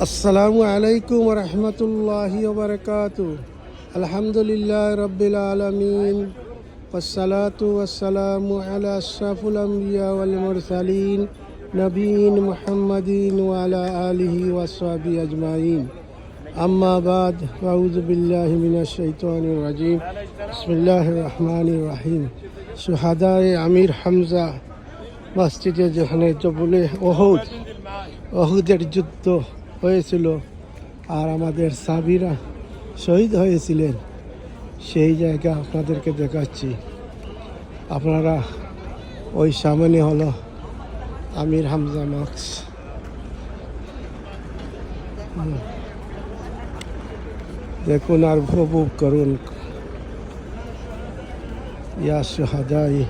আসসালামু আলাইকুম রহমতুল্লাহি ওয়া বারাকাতুহু। আলহামদুলিল্লাহ রাব্বিল আলামিন ওয়াসসালাতু ওয়াসসালামু আলা আশরাফিল আমবিয়া ওয়াল মুরসালিন নবিয়িন মুহাম্মাদিন ওয়া আলা আলিহি ওয়া সাহবিহি আজমাইন। আম্মা বাদ, আউযু বিল্লাহি মিনাশ শাইতানির রাজিম। বিসমিল্লাহির রহমানির রহিম। শুহাদায়ে আমির হামজা মসজিদে যেখানে জবলে ওহুদের যুদ্ধ হয়েছিল আর আমাদের সাবিরা শহীদ হয়েছিলেন, সেই জায়গা আপনাদেরকে দেখাচ্ছি। আপনারা ওই সামনে হলো আমির হামজা মার্কস। দেখুন আর উপভোগ করুন। ইয়া শুহাদায়ে